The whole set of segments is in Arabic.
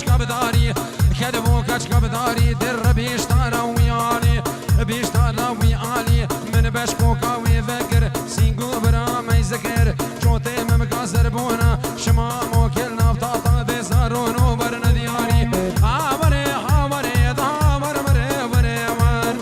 بداری کدبو کچ بداری در بیشتر ویالی بیشتر ویالی من بشکو کاوی فکر سینگو برام ذکر چوته ممکاسر بونا شما موکل نفتاتا بزارون و برن دیاری آوره آوره داور بره بره ور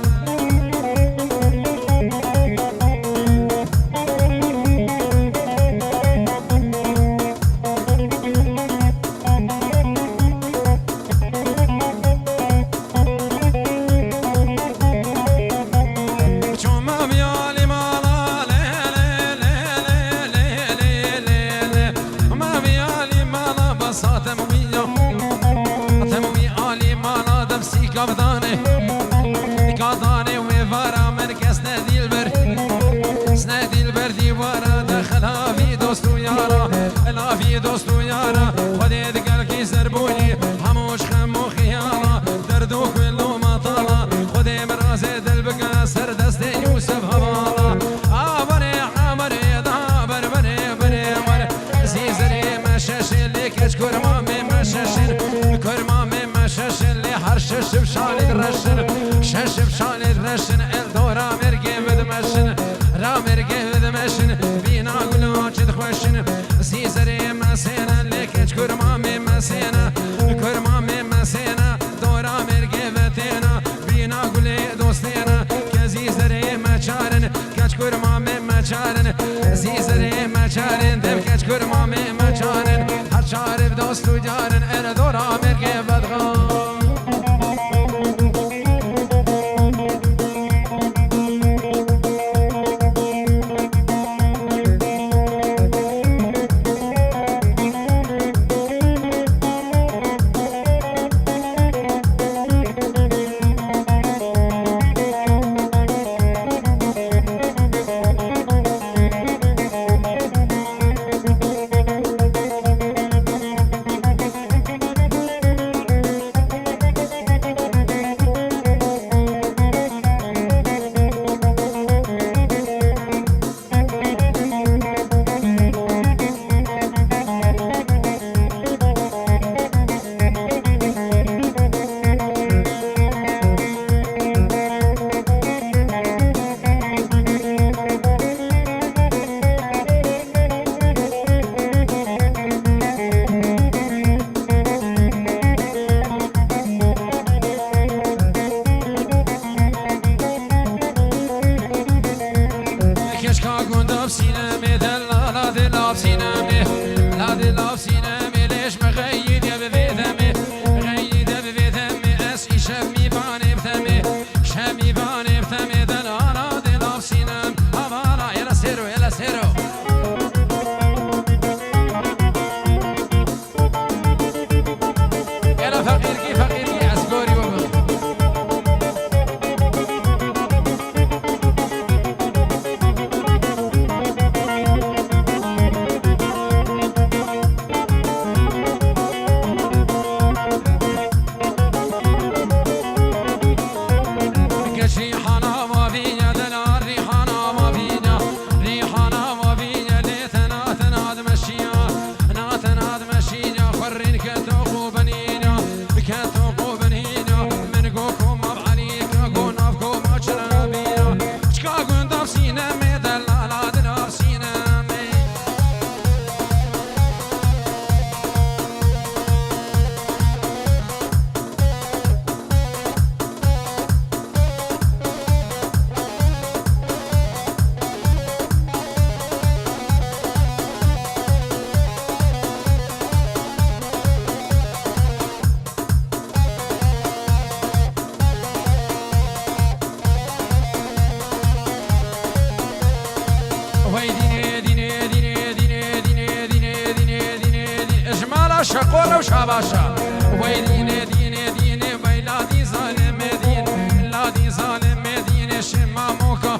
قضاني وفارا من كاس نادي البر سنادي البر ديوارا دخلها في دوستو يارا لا في دوستو يارا خديت قلقي سربوني حموش خمو خيارا دردو كله ما طالا خدي من راسي دلبقى سر دستي يوسف هبالا عبري عبري دابر بري بري بري زيزري مشاشي اللي كاش كرمامي مشاشي كرمامي مشاشي اللي حرشش بشالي الرشن شش بشالي الرشن الدورا مرقي بدمشن را مرقي بدمشن بينا قلو جد خوشن زيزري مسينا اللي كاش كرمامي مسينا كرمامي مسينا دورا مرقي بتينا بينا قلي دوستينا كزيزري مچارن كاش كرمامي مچارن زيزري مچارن دم كاش كرمامي مچارن هر شارب دوستو جارن الدورا مرقي بدغان شقوله وشاباشا ويديني ديني ديني ويلادي ظالم دين لادي ظالم دين شماموكا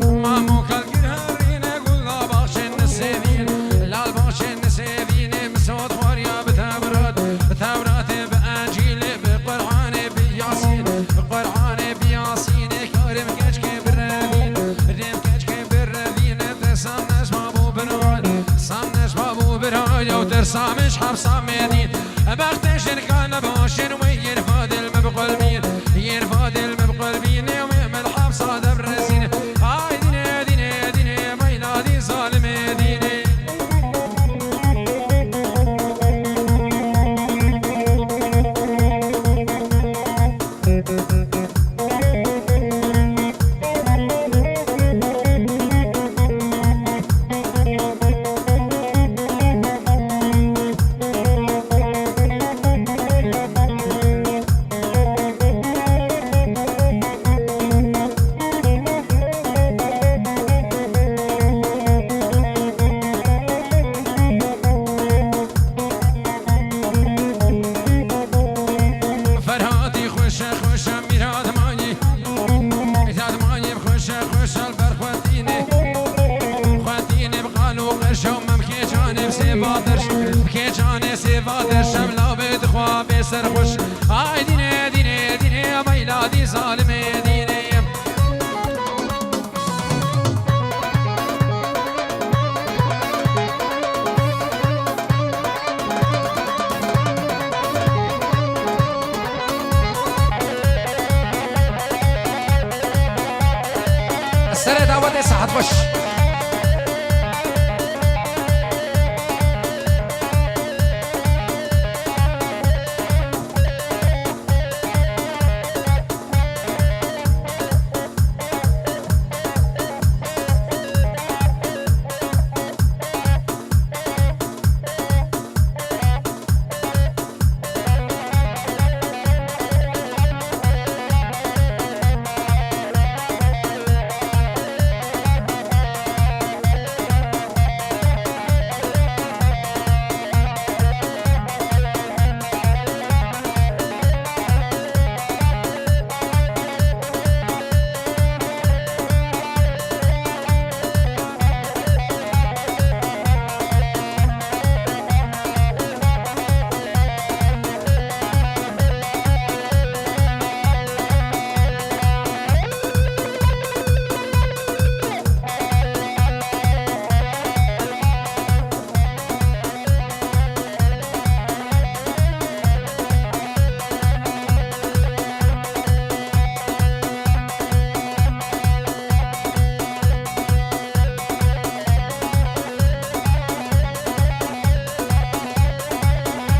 ماموكا القرهرين قلنا باخشن نسيبين لا الباخشن نسيبين مسود خوريا بتورات بأنجيل بقرآن بياسين بقرآن بياسين كارم كشك بالرابين رم كشك بالرابين تسامنش بابو بنوان سامنش بابو براي وترسامش حبسام مدين بختش من كان باشر ويرفاد المبقلبين يرفاد المبقلبين ومن الحبس هذا برزين هاي ديني ديني ديني ميلادي ظالم ديني سرخوش آی دینه دینه دینه میلادی ظالم دینه سر دعوت صحت باش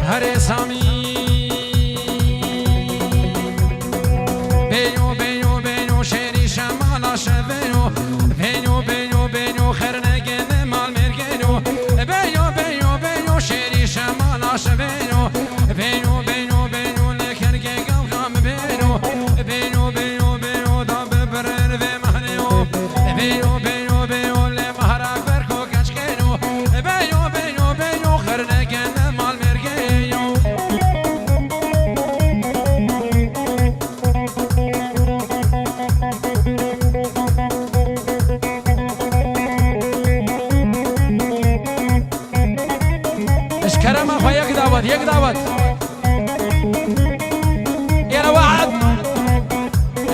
هر سامی بینو بینو بینو شری شمالا شبینو بینو بینو بینو خرنگن مال مرگینو بینو بینو بینو شری شمالا شبینو بینو بینو بینو لکرگه گم گم بینو بینو بینو بینو دا ببرن و مهنو بینو بینو بینو لمهرک برکو کچکینو بینو بینو بینو خرنگن مال مرگینو اشكرم اخوة يك دعوت يا وعد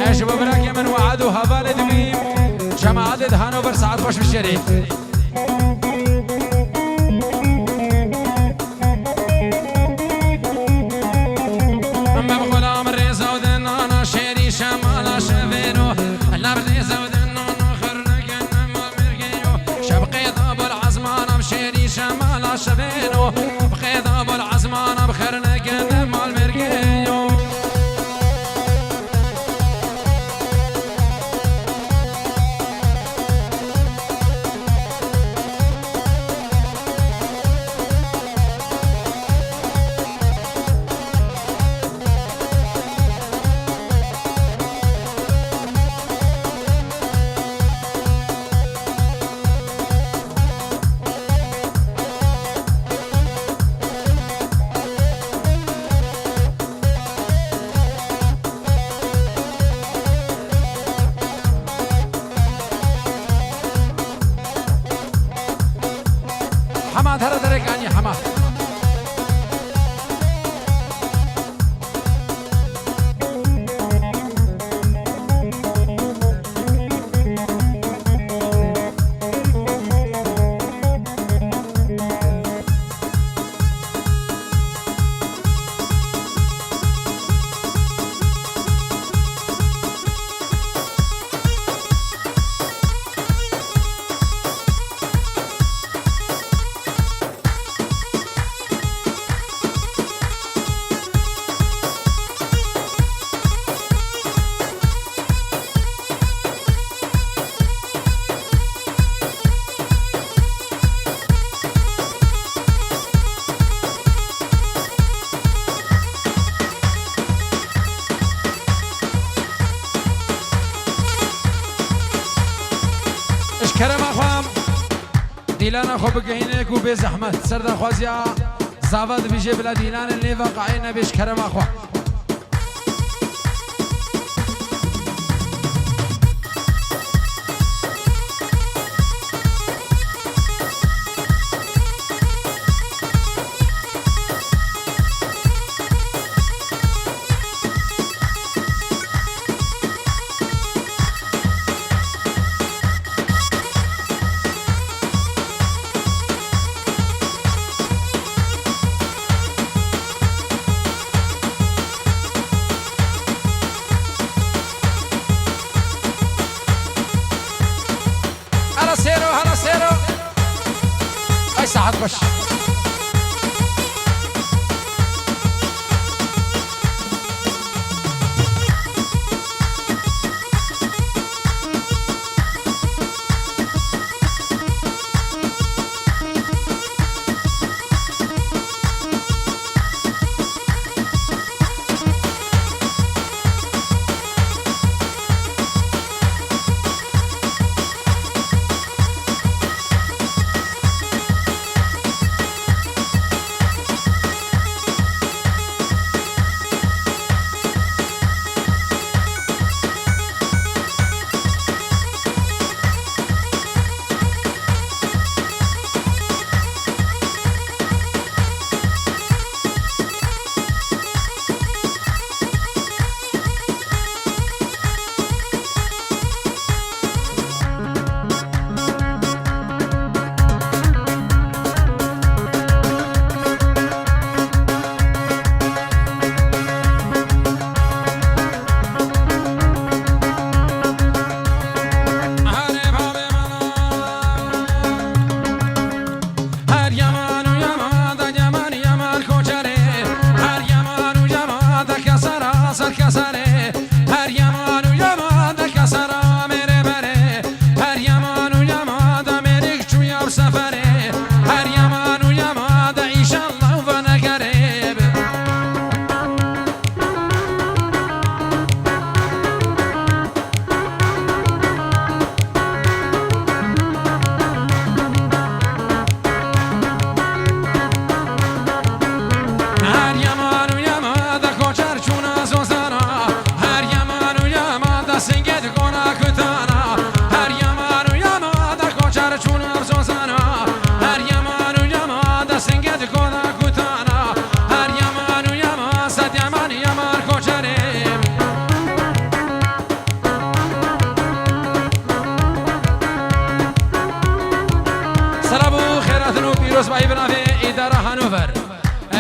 يا شباب براك من وعد وهفال دبيب جماعة هانوفر ساعات خوش بالشريف أما بغلام الريزة ودنانا شيري شمالا شفينو ألا بالريزة ودنانا خرنك إنما مرقينو شبقي ضاب العزمانة بشيري شمالا شفينو بقي ضاب العزمانة بخرنك إنما مرقينو کرم اخوام دیلان خوب بگهینه کو به زحمت سرد خوازیا زاود بیجه بلا دیلان لی واقعی نبیش کرم اخوام هلا سيرو اي ساعات باش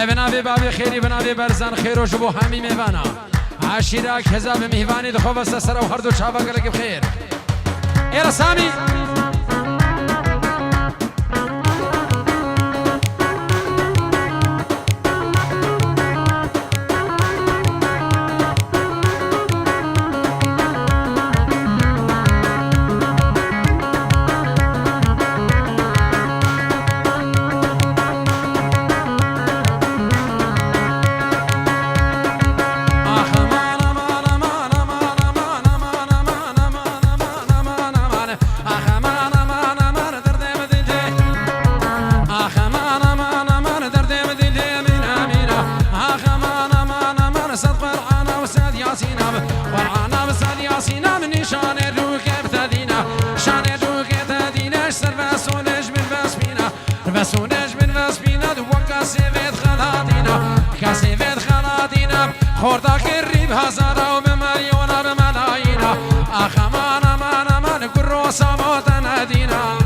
بنابه بابی خیری بنابه برزن خیر و جبو همی میوانا عشیرک حزاب میوانی دخواه بسته سر و هر دو چابا گلک بخیر ایرا سامی خورده قریب هزاره و به ملیونه به ملاینه آخ امان امان امان گروه سامات ندینه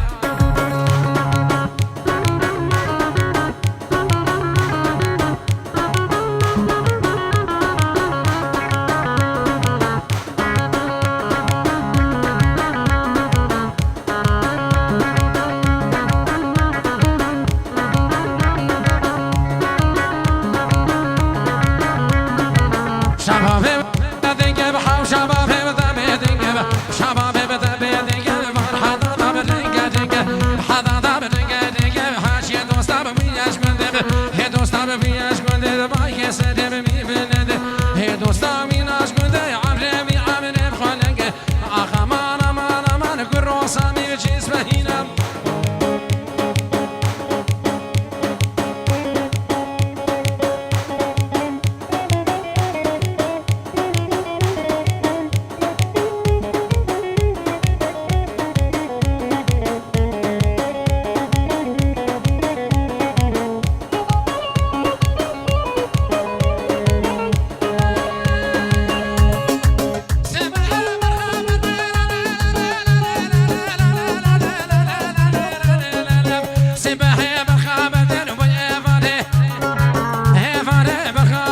شبابه بدنگه بحاو شبابه بدنگه شبابه بدنگه مرحبا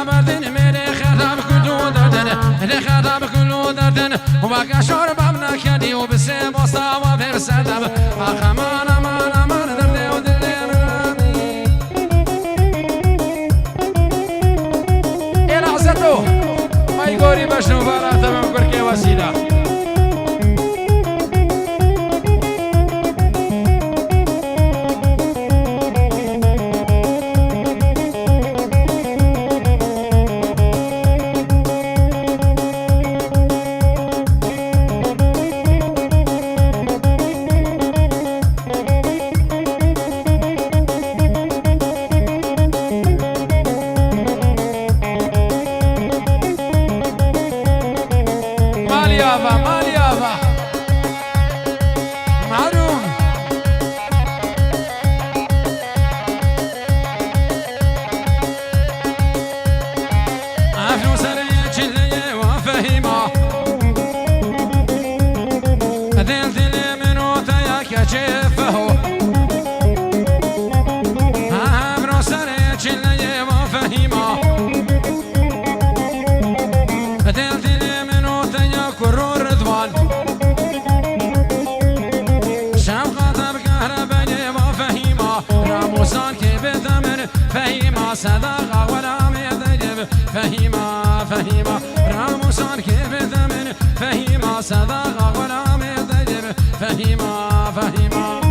بردن میره خراب کلو دردن خراب کلو دردن و باقی شربم نکردی و بسه باستا و برسدم آخ امان امان امان درده و دل منی العزتو مای گوری بشنو براتم کرکه وسیله صداقة ولا ميدجب فهيمة فهيمة راموسان كيف ثمن فهيمة صداقة ولا ميدجب فهيمة فهيمة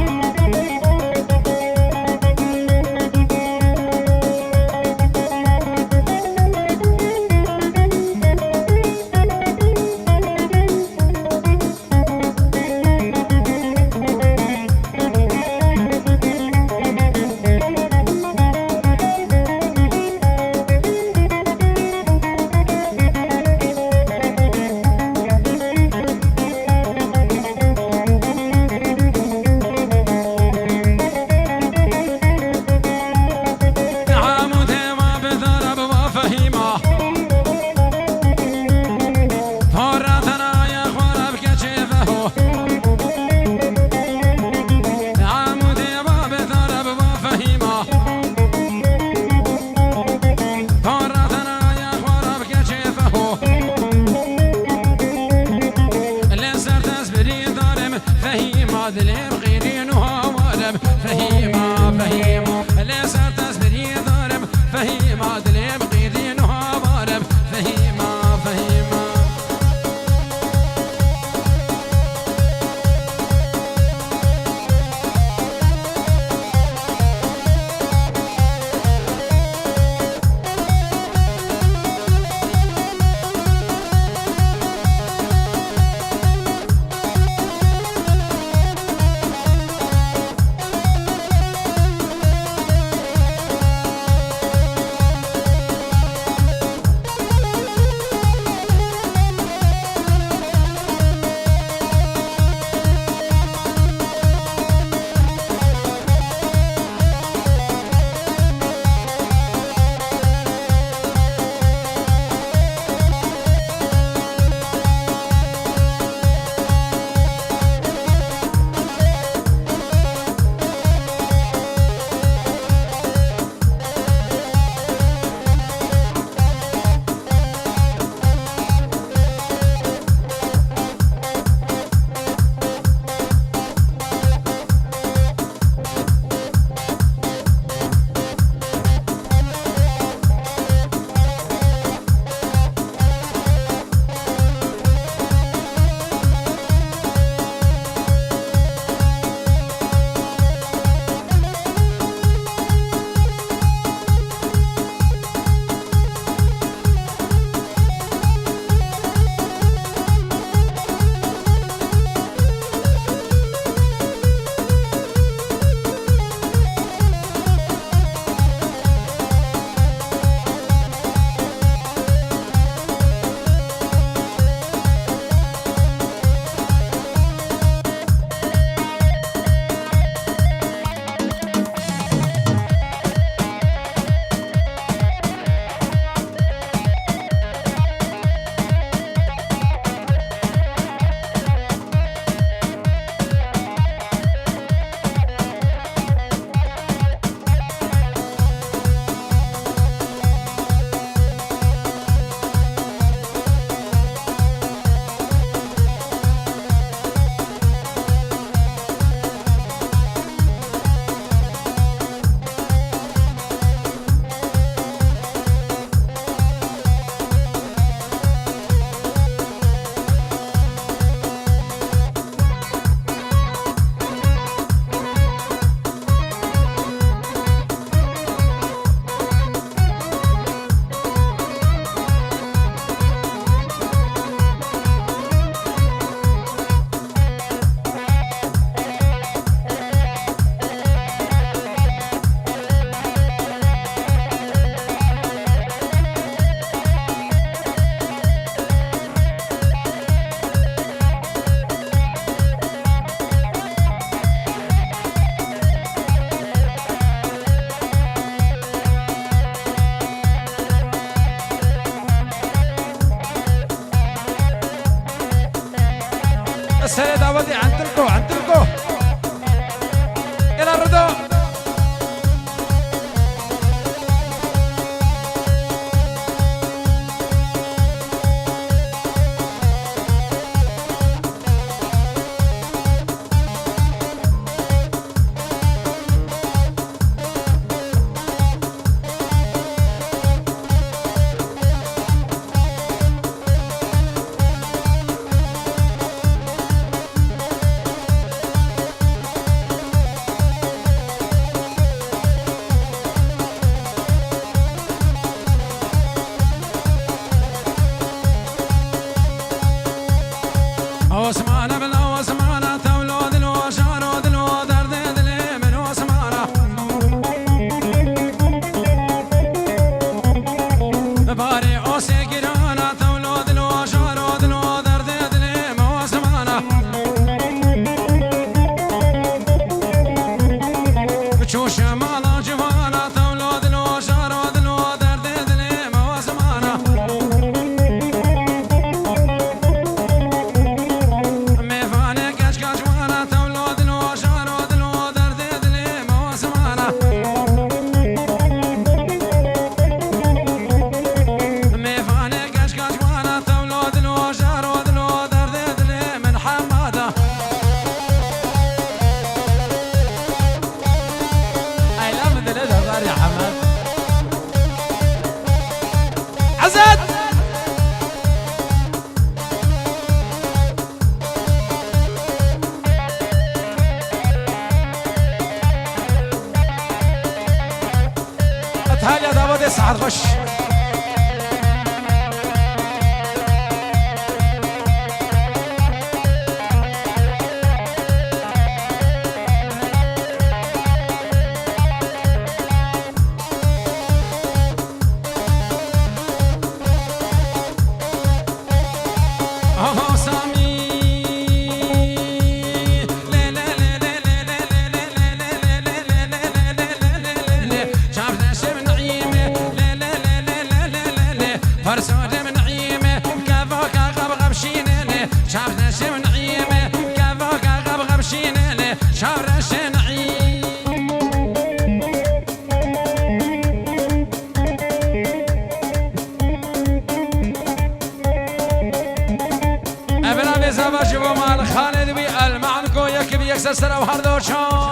سري داودي عنتلكو الى الرضا عثمان بن عثمان تولد الوشار دلو درد دلي من عثمان باري اوسي كيرانا تولد الوشار دلو درد دلي من عثمان بتشوش مالا جوانا تولد الوشار دلو درد دلي من عثمان عزت اتهال يا داود سعد خش فرسود من عيمه كفاك غب شينه شاف ناس من عيمه كفاك غب شينه شاف ناس نعيم ابن زواج ومال خالد بي المعنكو يكبي يكسر سر وهردوشان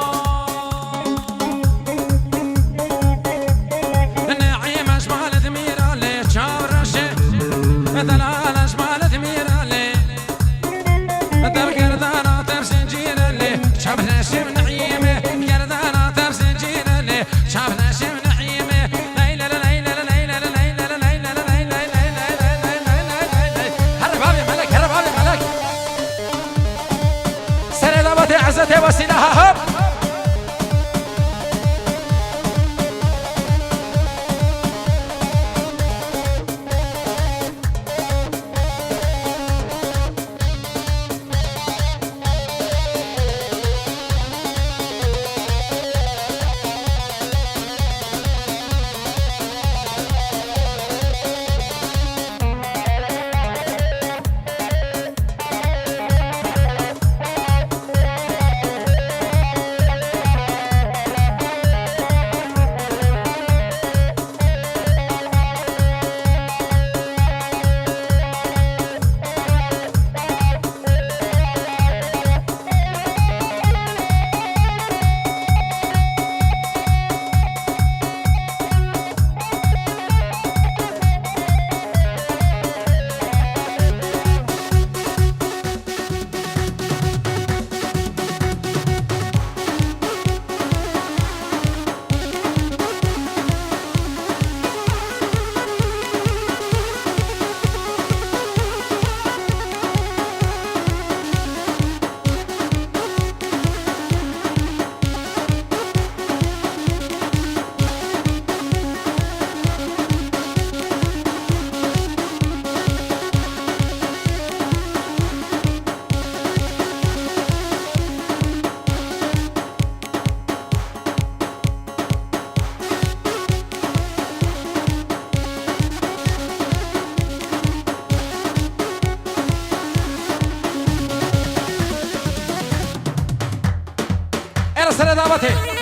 دلالة شمالة ميرالي در قردانا تبسن جيرالي شافنا شم نعيمة قردانا تبسن جيرالي شافنا شم نعيمة ليلى ليلى ليلى ليلى ليلى ليلى ليلى هرب علي ملك هرب علي ملك سلامتي عزتي وسلاحها هب يا دابتي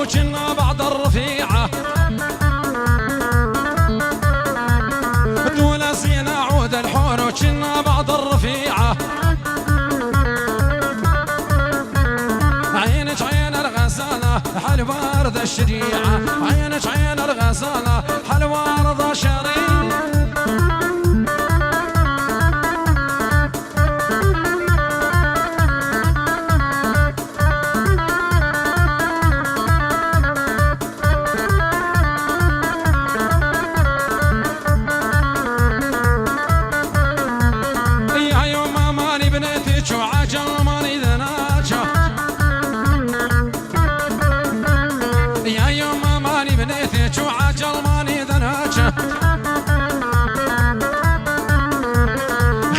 وجنا بعد الرفيعة تونسينا عود الحور وجنا بعد الرفيعة عينك عين الغزالة حلوة رضا الشريعة عينك عين الغزالة حلوة رضا شريعة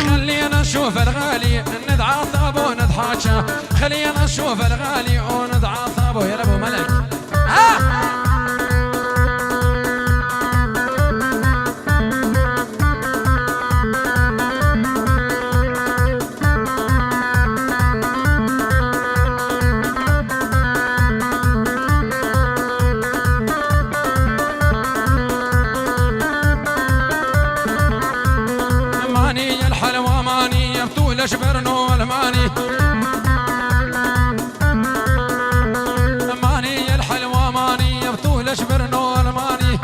خلينا نشوف الغالي نتعاطب ونضحك خلينا نشوف الغالي ونتعاطب يا ابو ملك شبرنو الماني ماني الحلوة ماني بطول شبرنو الماني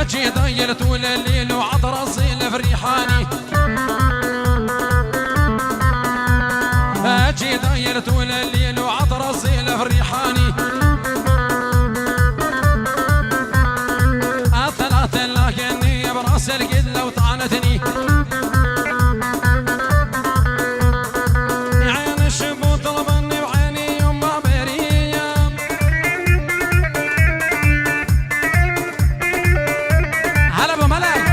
اجي ضيل طول الليل وعطر اصيل في ريحاني اجي ضيل طول الليل وعطر اصيل في ريحاني اثلات لكني براس القدلة وطعنتني عين الشبو طلبني بعيني يما برية هلا ابو ملك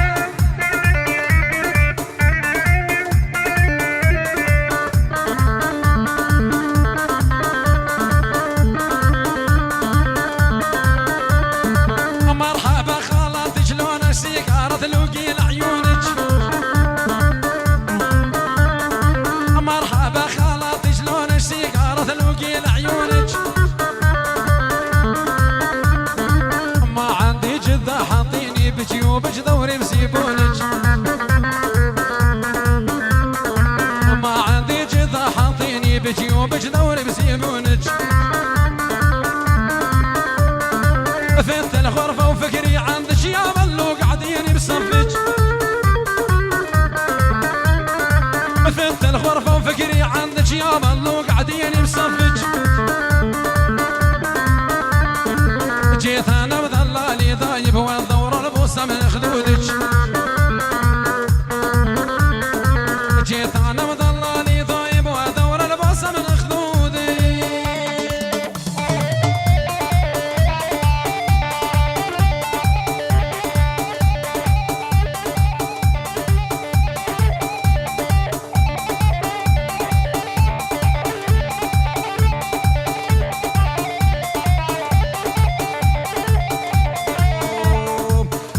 مرحبا خالتي شلونك سيجارة تلوقي لعيونك مرحبا خالتي شلونك سيجارة تلوقي لعيونك ما عندي جذة حاطيني بجيوبك دوري بسيبونك ما عندي جذة حاطيني بجيوبك دوري بسيبونك فت الغرفة وفكري عندك يا ملو قاعدين بصفك فت الغرفة وفكري عندك يا ملو الباصة من خدودك جيت انا مضلالي طايب وادور الباصة من خدودك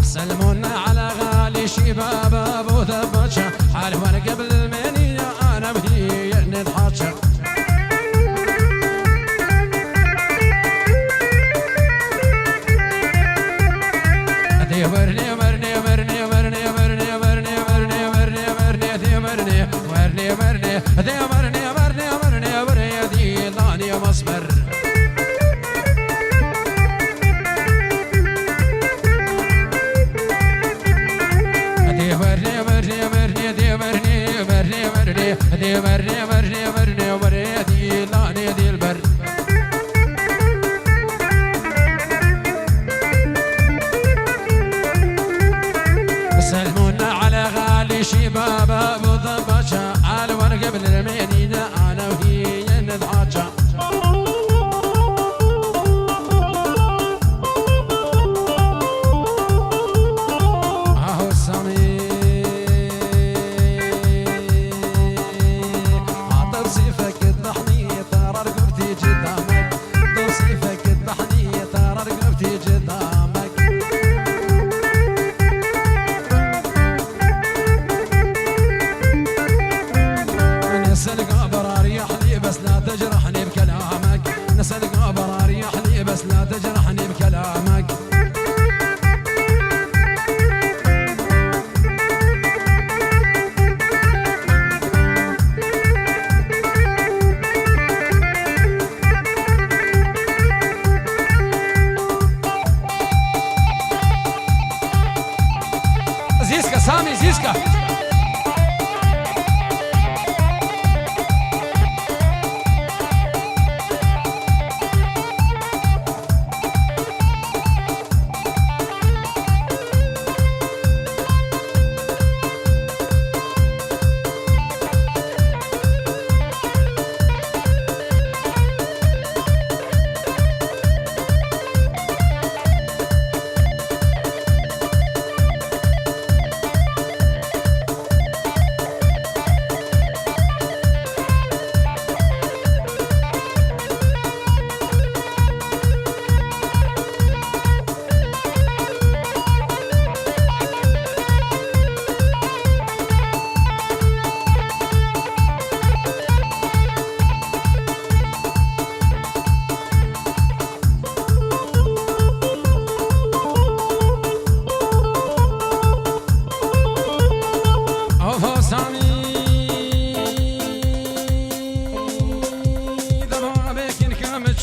سلمونا على غالي شباب ابو ثبتشا حالي وانا قبل المنية انا بهي نضحكشا ورني ورني ورني ورني ورني ورني ورني ورني ورني ذي ورني ورني ورني ذي ورني ورني ورني ورني ذي لاني مصبر ذي ورني ورني ورني ذي ورني ورني ورني ذي ورني ورني ورني ورني ذي لاني ذي البر سلمونا على غالي شباب ابو ضبشة على ورقة بالمينينا انا وهي نضحكشا اهو السمي عطر سيفك الضحني ترى رقبتي قدامك عطر سيفك الضحني ترى رقبتي قدامك نسأل قبر اريح لي بس لا تجرحني بكلامك نسأل قبر اريح لي بس لا تجرحني بكلامك زيسكا سامي زيسكا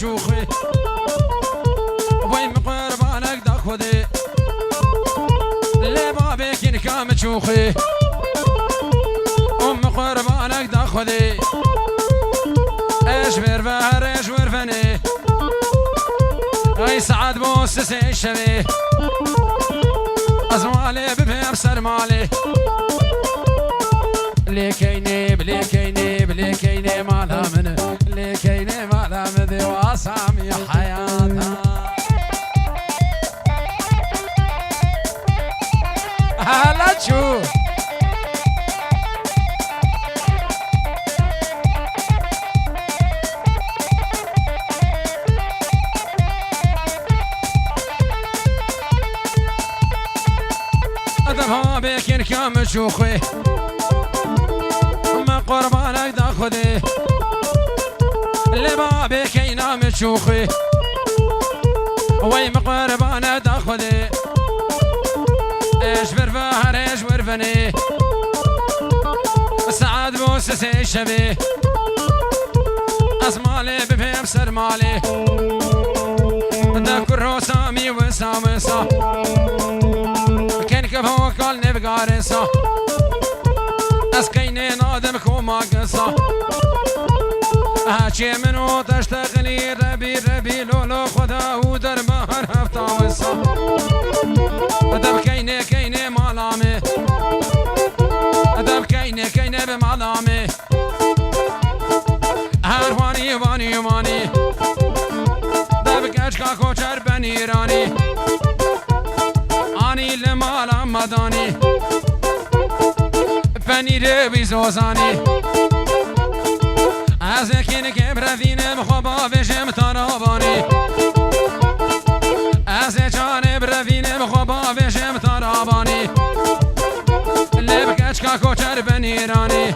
شوخي وين مقربانك دا خذي لبابك إن كام شوخي قربانك دا خذي ايش برفهر ايش ورفني اي سعد بوسس الشبي ازمالي ببير سرمالي ليكيني بليكيني بليكيني مالا من ليكيني مالا من ذي واسامي حياتها هلا تشوف ادفها بك كم شوخي ما قربانك دا خذي اللي بابك ينام شوخي وي مقربانك دا خذي ايش برفهر ايش ورفني سعد بوسس الشبي اسمالي بفير سرمالي دا كرو سامي وسامسا كن كفو كل نبقارسا اسكيني نادم كوما قصا هاتشي منو تشتغلي ربي ربي لولو خدا ودر مهر هفتا برسا دب کینه کینه مالامه دب کینه کینه به مالامه هر وانی وانی وانی دب گچکا کوچر بن ایرانی آنی لمالام مدانی فنیره بیزوزانی از اکین که بروینم خوبا وشم تارابانی از جان بروینم خوبا وشم تارابانی لب کچکا کوچر بن ایرانی